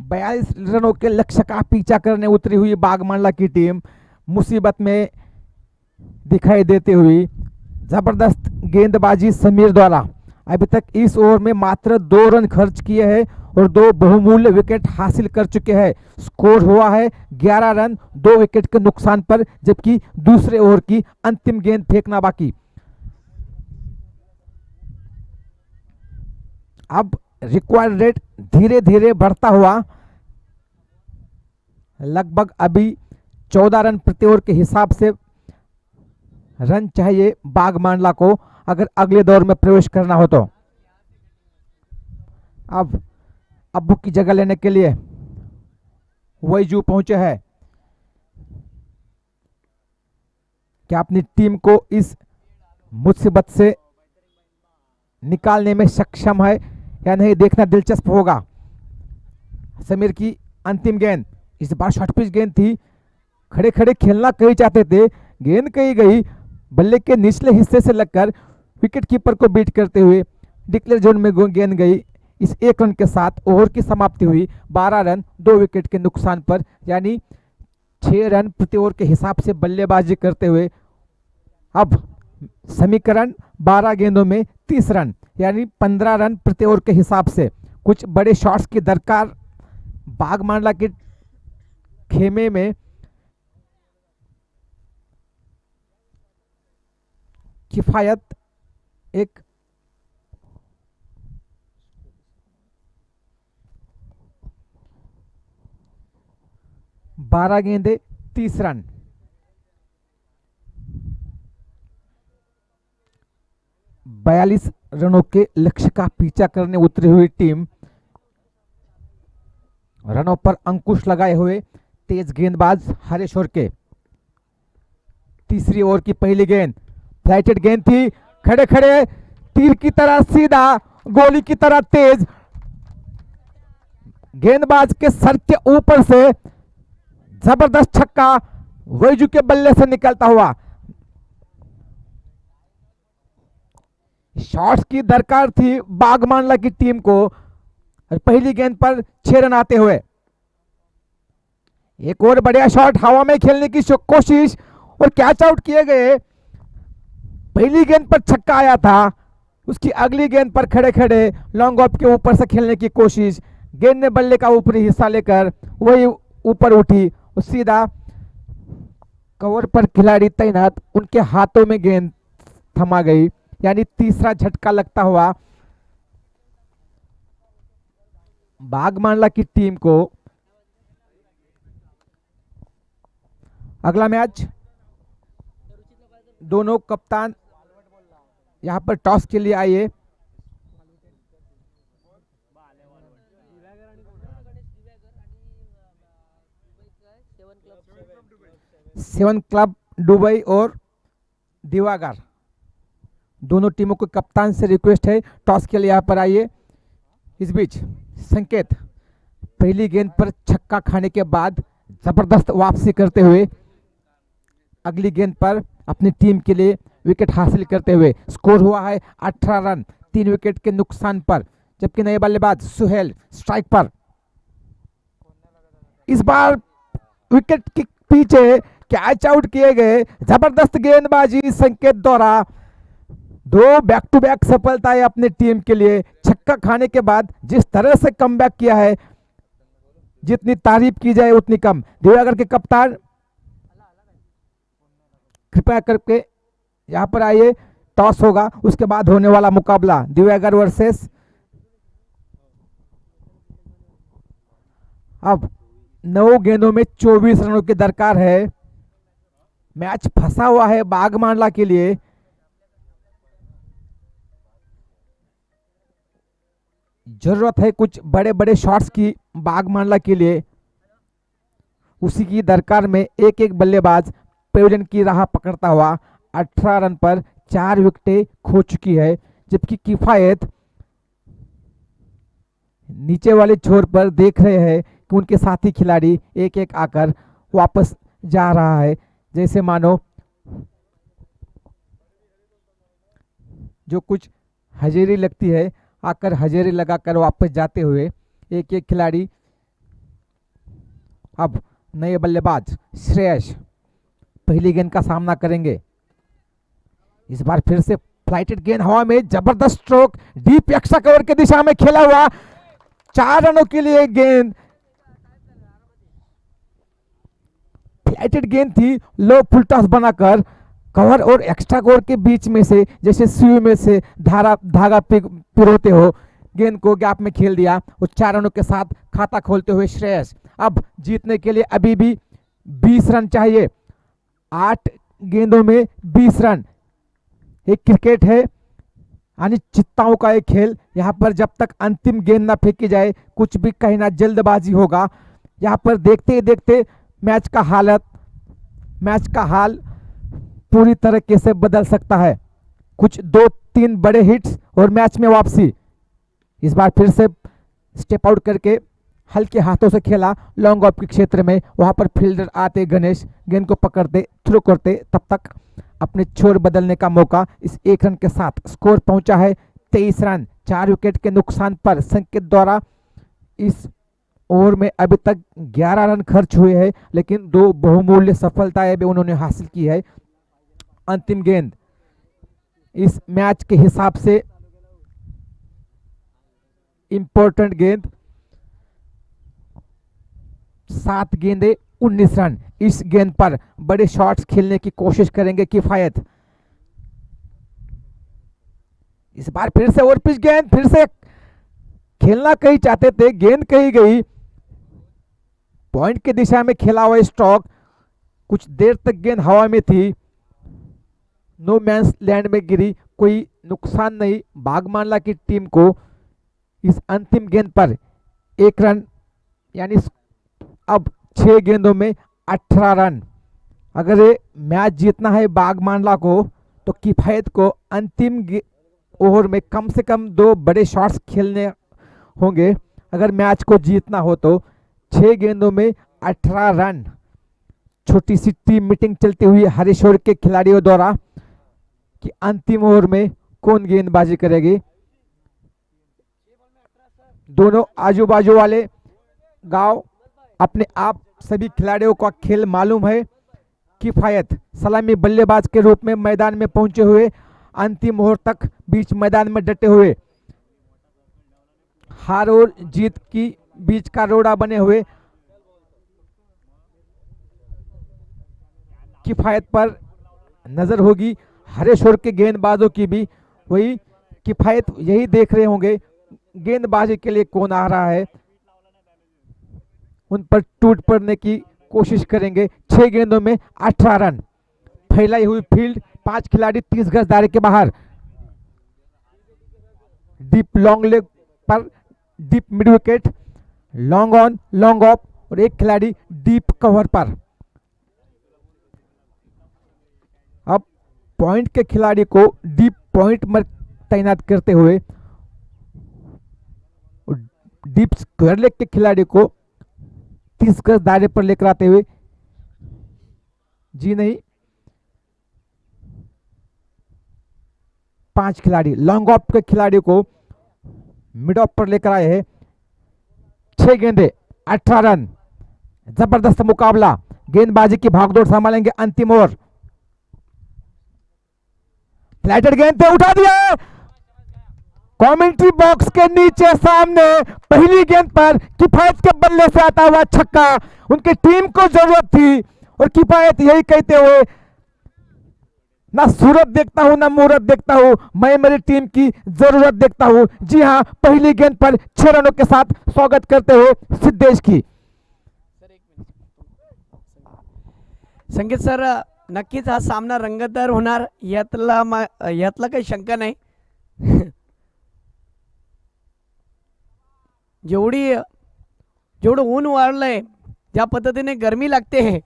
42 रनों के लक्ष्य का पीछा करने उतरी हुई बागमाला की टीम मुसीबत में दिखाई देती हुई। जबरदस्त गेंदबाजी समीर द्वारा। अभी तक इस ओवर में मात्र 2 रन खर्च किए हैं और 2 बहुमूल्य विकेट हासिल कर चुके हैं। स्कोर हुआ है 11 रन 2 विकेट के नुकसान पर, जबकि दूसरे ओवर की अंतिम गेंद फेंकना बाकी। अब रिक्वायर्ड रेट धीरे धीरे बढ़ता हुआ लगभग अभी 14 रन प्रति ओवर के हिसाब से रन चाहिए बागमाला को अगर अगले दौर में प्रवेश करना हो तो। अब अब्बू की जगह लेने के लिए वैजू पहुंचे हैं। क्या अपनी टीम को इस मुसीबत से निकालने में सक्षम है या नहीं, देखना दिलचस्प होगा। समीर की अंतिम गेंद, इस बार शॉर्ट पिच गेंद थी, खड़े खड़े खेलना कहीं चाहते थे, गेंद कहीं गई, बल्ले के निचले हिस्से से लगकर विकेट कीपर को बीट करते हुए डिक्लेयर जोन में गेंद गई। इस 1 रन के साथ ओवर की समाप्ति हुई 12 रन 2 विकेट के नुकसान पर, यानी 6 रन प्रति ओवर के हिसाब से बल्लेबाजी करते हुए अब समीकरण 12 गेंदों में 30 रन यानी 15 रन प्रति ओवर के हिसाब से। कुछ बड़े शॉट्स की दरकार बागमाला के खेमे में। किफायत एक 12 गेंदे 30 रन। बयालीस रनों के लक्ष्य का पीछा करने उतरी हुई टीम रनों पर अंकुश लगाए हुए तेज गेंदबाज हरेश्वर के। तीसरी ओवर की पहली गेंद फ्लाइटेड गेंद थी, खड़े खड़े तीर की तरह सीधा, गोली की तरह तेज, गेंदबाज के सर के ऊपर से जबरदस्त छक्का वैजू के बल्ले से निकलता हुआ। शॉट्स की दरकार थी बागमाला की टीम को और पहली गेंद पर 6 रन आते हुए। एक और बढ़िया शॉट, हवा में खेलने की कोशिश और कैच आउट किए गए। पहली गेंद पर छक्का आया था, उसकी अगली गेंद पर खड़े खड़े लॉन्ग ऑफ के ऊपर से खेलने की कोशिश, गेंद ने बल्ले का ऊपरी हिस्सा लेकर वही ऊपर उठी और सीधा कवर पर खिलाड़ी तैनात, उनके हाथों में गेंद थमा गई, यानी तीसरा झटका लगता हुआ बागमांडला की टीम को अगला मैच। दोनों कप्तान यहां पर टॉस के लिए आइए। सेवन क्लब दुबई और दिवागर, दोनों टीमों को कप्तान से रिक्वेस्ट है टॉस के लिए यहां पर आइए। इस बीच संकेत पहली गेंद पर छक्का खाने के बाद जबरदस्त वापसी करते हुए अगली गेंद पर अपनी टीम के लिए विकेट हासिल करते हुए स्कोर हुआ है 18 रन 3 विकेट के नुकसान पर। जबकि नए बल्लेबाज सुहेल स्ट्राइक पर। इस बार विकेट के पीछे कैच आउट किए गए, जबरदस्त गेंदबाजी संकेत द्वारा। 2 बैक टू बैक सफलताएं अपनी टीम के लिए। छक्का खाने के बाद जिस तरह से कमबैक किया है, जितनी तारीफ की जाए उतनी कम। दिवाकर के कप्तान कृपया करके यहां पर आइए। टॉस होगा, उसके बाद होने वाला मुकाबला दिवाकर वर्सेस। अब 9 गेंदों में 24 रनों की दरकार है। मैच फंसा हुआ है बागमांडला के लिए। जरूरत है कुछ बड़े बड़े शॉट्स की बागमांडला के लिए। उसी की दरकार में एक एक बल्लेबाज पेविलियन की राह पकड़ता हुआ 18 रन पर 4 विकेटें खो चुकी है। जबकि किफायत नीचे वाले छोर पर देख रहे हैं कि उनके साथी खिलाड़ी एक एक आकर वापस जा रहा है, जैसे मानो जो कुछ हजेरी लगती है, आकर हजेरी लगाकर वापस जाते हुए एक एक खिलाड़ी। अब नए बल्लेबाज श्रेयस पहली गेंद का सामना करेंगे। इस बार फिर से फ्लाइटेड गेंद हवा में, जबरदस्त स्ट्रोक डीप एक्स्ट्रा कवर की दिशा में खेला हुआ, 4 रनों के लिए गेंद। फ्लाइटेड गेंद थी, लो फुल टॉस बनाकर कवर और एक्स्ट्रा कवर के बीच में से जैसे सुई में से धागा पिरोते हो, गेंद को गैप में खेल दिया और 4 रनों के साथ खाता खोलते हुए श्रेयस। अब जीतने के लिए अभी भी 20 रन चाहिए। 8 गेंदों में 20 रन। एक क्रिकेट है, अनिश्चितताओं का एक खेल। यहाँ पर जब तक अंतिम गेंद ना फेंकी जाए कुछ भी कहीं ना जल्दबाजी होगा। यहाँ पर देखते ही देखते मैच का हाल पूरी तरीके से बदल सकता है। कुछ 2-3 बड़े हिट्स और मैच में वापसी। इस बार फिर से स्टेप आउट करके हल्के हाथों से खेला लॉन्ग ऑफ के क्षेत्र में। वहां पर फील्डर आते गणेश गेंद को पकड़ते थ्रो करते, तब तक अपने छोर बदलने का मौका। इस 1 रन के साथ स्कोर पहुंचा है 23 रन 4 विकेट के नुकसान पर। संकेत द्वारा इस ओवर में अभी तक 11 रन खर्च हुए हैं, लेकिन 2 बहुमूल्य सफलताएं भी उन्होंने हासिल की है। अंतिम गेंद इस मैच के हिसाब से इंपॉर्टेंट गेंद। 7 गेंदे 19 रन। इस गेंद पर बड़े शॉट्स खेलने की कोशिश करेंगे किफायत। इस बार फिर से ओवर पिच गेंद, फिर से खेलना कहीं चाहते थे, गेंद कहीं गई। पॉइंट की दिशा में खेला हुआ स्ट्रोक, कुछ देर तक गेंद हवा में थी, नो मैंस लैंड में गिरी, कोई नुकसान नहीं बागमांडला की टीम को। इस अंतिम गेंद पर 1 रन, यानी अब 6 गेंदों में 18 रन। अगर ये मैच जीतना है बागमांडला को तो किफायत को अंतिम ओवर में कम से कम 2 बड़े शॉट्स खेलने होंगे। अगर मैच को जीतना हो तो 6 गेंदों में 18 रन। छोटी सी टीम मीटिंग चलती हुई हरीश्वर के खिलाड़ियों द्वारा कि अंतिम ओवर में कौन गेंदबाजी करेगी। दोनों आजू बाजू वाले गांव अपने आप सभी खिलाड़ियों का खेल मालूम है। किफायत सलामी बल्लेबाज के रूप में मैदान में पहुंचे हुए, अंतिम ओवर तक बीच मैदान में डटे हुए, हार और जीत की बीच का रोड़ा बने हुए। किफायत पर नजर होगी, हरेश्वर के गेंदबाजों की भी। वही किफायत यही देख रहे होंगे गेंदबाजी के लिए कौन आ रहा है। उन पर टूट पड़ने की कोशिश करेंगे। 6 गेंदों में 18 रन। फैलाई हुई फील्ड, 5 खिलाड़ी 30 गज दायरे के बाहर। डीप लॉन्ग लेग पर deep mid wicket, long on long off और एक खिलाड़ी डीप कवर पर। अब पॉइंट के खिलाड़ी को डीप पॉइंट में तैनात करते हुए डीप स्क्वायर लेग के खिलाड़ी को 30 गज दायरे पर लेकर आते हुए, जी नहीं, 5 खिलाड़ी लॉन्ग ऑफ के खिलाड़ी को मिड ऑफ पर लेकर आए हैं। 6 गेंदे 18 रन। जबरदस्त मुकाबला, गेंदबाजी की भागदौड़ संभालेंगे अंतिम ओवर। फ्लैटेड गेंद पे उठा दिया। कमेंट्री बॉक्स के नीचे सामने पहली गेंद पर किफायत के बल्ले से आता हुआ छक्का। उनकी टीम को जरूरत थी और किफायत यही कहते हुए, ना सूरत देखता हूं ना मुहूर्त देखता हूं, मैं मेरी टीम की जरूरत देखता हूं। जी हां, पहली गेंद पर 6 रनों के साथ स्वागत करते हुए सिद्धेश की। संकेत सर, नक्कीच हा सामना रंगतदार होणार यातला काही शंका नाही. जेवढं ऊन वाढलंय, ज्या पद्धतीने गरमी लागते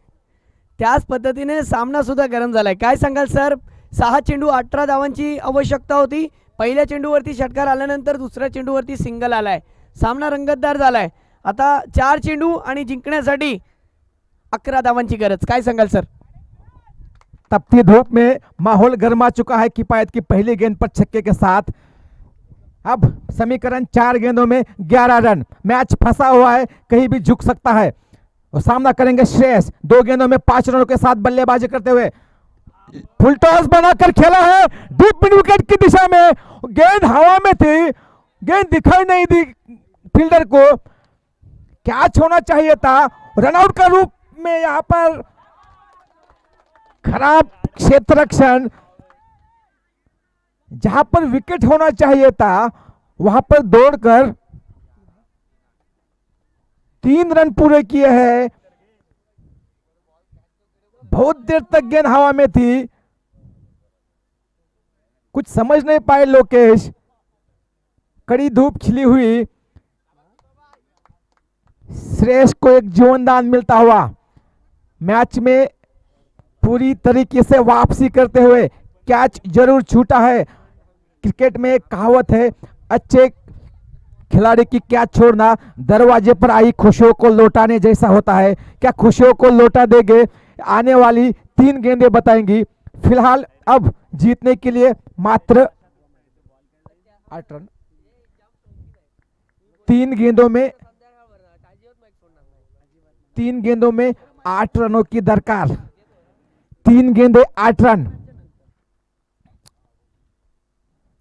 त्याच पद्धतीने सामना सुद्धा गरम झालाय. काय सांगाल सर? 6 चेंडू 18 धावांची आवश्यकता होती. पहिल्या चेंडूवरती षटकार आल्यानंतर दुसऱ्या चेंडूवरती सिंगल आलाय. सामना रंगतदार झालाय. आता 4 चेंडू आणि जिंकण्यासाठी 11 धावांची गरज. काय सांगाल सर? तपती धूप में माहौल गर्मा चुका है किफायत की पहली गेंद पर छक्के के साथ। अब समीकरण 4 गेंदों में 11 रन। मैच फंसा हुआ है, कहीं भी झुक सकता है और सामना करेंगे श्रेयस। 2 गेंदों में 5 रनों के साथ बल्लेबाजी करते हुए फुल टॉस बनाकर खेला है डीप मिड विकेट की दिशा में। गेंद हवा में थी, गेंद दिखाई नहीं दी फील्डर को। कैच होना चाहिए था। रनआउट का रूप में यहां पर खराब क्षेत्र रक्षण। जहां पर विकेट होना चाहिए था वहां पर दौड़कर 3 रन पूरे किए हैं। बहुत देर तक गेंद हवा में थी, कुछ समझ नहीं पाए लोकेश। कड़ी धूप खिली हुई, श्रेयस को एक जीवनदान मिलता हुआ मैच में पूरी तरीके से वापसी करते हुए कैच जरूर छूटा है। क्रिकेट में एक कहावत है, अच्छे खिलाड़ी की कैच छोड़ना दरवाजे पर आई खुशियों को लौटाने जैसा होता है। क्या खुशियों को लौटा देंगे? आने वाली 3 गेंदें बताएंगी। फिलहाल अब जीतने के लिए मात्र 8 रन। 3 गेंदों में 8 रनों की दरकार। 3 गेंदे 8 रन।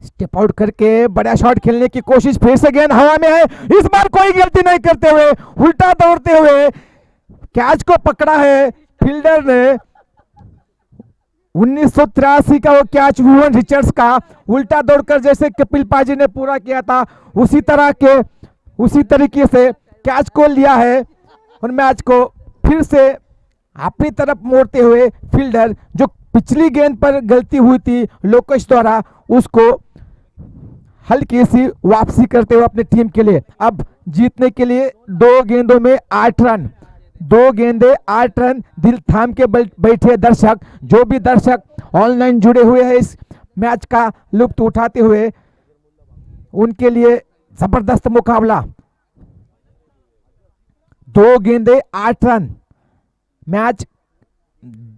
स्टेप आउट करके बड़ा शॉट खेलने की कोशिश, फिर से गेंद हवा में है। इस बार कोई गलती नहीं करते हुए उल्टा दौड़ते हुए कैच को पकड़ा है फील्डर ने। 1983 का वो कैच विवन रिचर्ड्स का उल्टा दौड़कर जैसे कपिल पाजी ने पूरा किया था उसी तरीके से कैच को लिया है और मैच को फिर से अपनी तरफ मोड़ते हुए फील्डर, जो पिछली गेंद पर गलती हुई थी लोकेश द्वारा, उसको हल्की सी वापसी करते हुए अपनी टीम के लिए अब जीतने के लिए 2 गेंदों में 8 रन। 2 गेंदे 8 रन। दिल थाम के बैठे दर्शक, जो भी दर्शक ऑनलाइन जुड़े हुए हैं इस मैच का लुत्फ उठाते हुए, उनके लिए जबरदस्त मुकाबला। 2 गेंदे 8 रन। मैच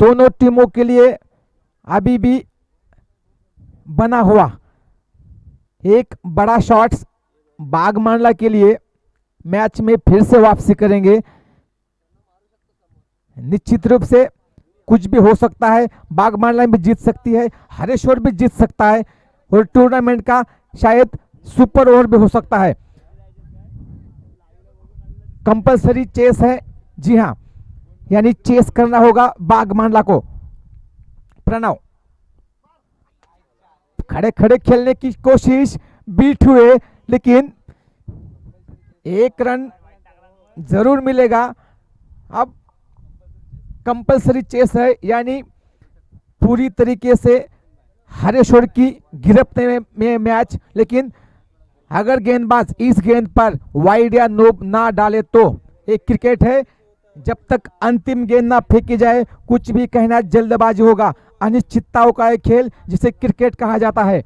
दोनों टीमों के लिए अभी भी बना हुआ। एक बड़ा शॉट्स बागमानला के लिए मैच में फिर से वापसी करेंगे। निश्चित रूप से कुछ भी हो सकता है। बागमानला भी जीत सकती है, हरेश्वर भी जीत सकता है और टूर्नामेंट का शायद सुपर ओवर भी हो सकता है। कंपलसरी चेस है, जी हां, यानी चेस करना होगा बागमानला को। प्रणव खड़े खड़े खेलने की कोशिश, बीट हुए, लेकिन 1 रन जरूर मिलेगा। अब कंपलसरी चेस है, यानी पूरी तरीके से हरे शोर की गिरफ्त में मैच। लेकिन अगर गेंदबाज इस गेंद पर वाइड या नो ना डाले तो एक क्रिकेट है, जब तक अंतिम गेंद ना फेंकी जाए कुछ भी कहना जल्दबाजी होगा। अनिश्चितताओं का एक खेल जिसे क्रिकेट कहा जाता है।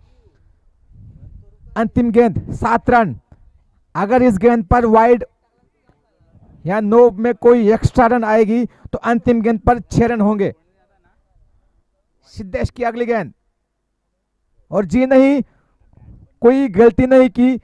अंतिम गेंद 7 रन, अगर इस गेंद पर वाइड या नो में कोई एक्स्ट्रा रन आएगी तो अंतिम गेंद पर 6 रन होंगे। सिद्धेश की अगली गेंद, और जी नहीं, कोई गलती नहीं की,